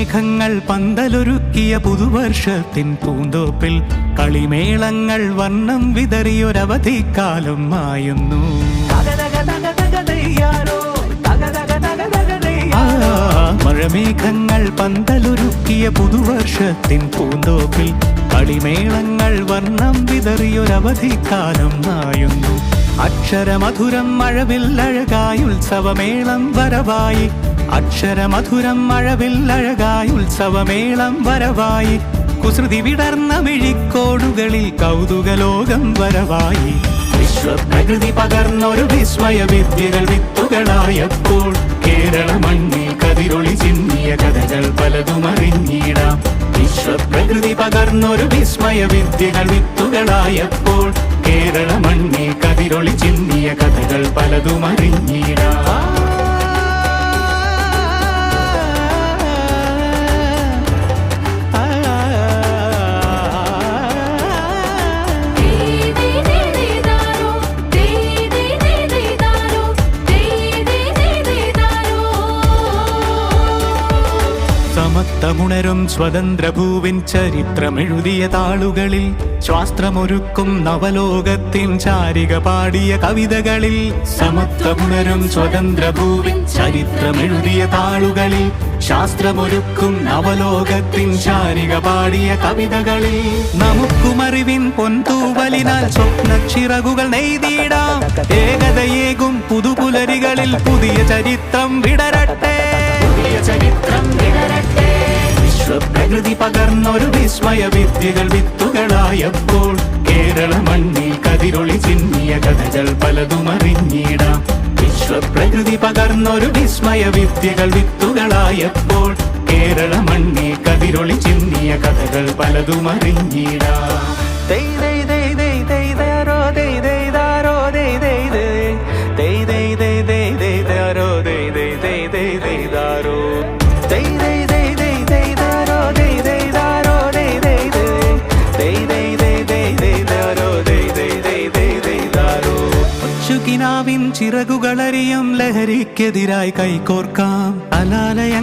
മഴമേഘങ്ങൾ പന്തലൊരുക്കിയ പുതുവർഷത്തിൻ പൂന്തോപ്പിൽ കളിമേളങ്ങൾ വർണ്ണം വിതറിയൊരവധിക്കാലം മായുന്നു. മഴമേഘങ്ങൾ പന്തലൊരുക്കിയ പുതുവർഷത്തിൻ പൂന്തോപ്പിൽ കളിമേളങ്ങൾ വർണ്ണം വിതറിയൊരവധിക്കാലം മായുന്നു. അക്ഷരമധുരം മഴവില്ലഴകായി ഉത്സവമേളം വരവായി, അക്ഷരമധുരം മഴവില്ലഴകായി ഉത്സവമേളം വരവായി, കുസൃതി വിടർന്ന മിഴിക്കോടുകളിൽ കൗതുകലോകം വരവായി. വിശ്വപ്രകൃതി പകർന്നൊരു വിസ്മയ വിദ്യകൾ വിത്തുകളായപ്പോൾ കേരള മണ്ണിൽ കതിരൊളി ചിന്നിയ കഥകൾ പലതും അറിഞ്ഞിടാം. വിശ്വപ്രകൃതി പകർന്നൊരു വിസ്മയ വിദ്യകൾ വിത്തുകളായപ്പോൾ കേരള മണ്ണിൽ കതിരൊളി ചിന്നിയ കഥകൾ പലതും അറിഞ്ഞിടാം. സമത്വമുണരും സ്വതന്ത്രഭൂവിൻ ചരിത്രമെഴുതിയ താളുകളിൽ, ശാസ്ത്രമൊരുക്കും നവലോകത്തിൻ ചാരിക പാടിയ കവിതകളിൽ. സമത്വമുണരും സ്വതന്ത്രഭൂവിൻ ചരിത്രമെഴുതിയ താളുകളിൽ, ശാസ്ത്രമൊരുക്കും നവലോകത്തിൻ ചാരിക പാടിയ കവിതകളിൽ. നമുക്കുമറിവിൻ പൊൻതൂവലിനാൽ സ്വപ്നച്ചിറകുകൾ നെയ്തിടാം. ഏകതയേകും പുതുപുലരികളിൽ പുതിയ ചരിത്രം വിടരട്ടെ, പുതിയ ചരിത്രം വിടരട്ടെ. വിശ്വപ്രകൃതി പകർന്നൊരു വിസ്മയ വിദ്യകൾ വിത്തുകളായപ്പോൾ കേരള മണ്ണിൽ കതിരൊളി ചിന്നിയ കഥകൾ പലതും അറിഞ്ഞിടാം. വിശ്വപ്രകൃതി പകർന്നൊരു വിസ്മയ വിദ്യകൾ വിത്തുകളായപ്പോൾ കേരള മണ്ണിൽ കതിരൊളി ചിന്നിയ കഥകൾ പലതും അറിഞ്ഞിടാം. കിനാവിൻ ചിറകുകളറിയും ലഹരിക്കെതിരായി കൈകോർക്കാം. അലാലയങ്ങൾ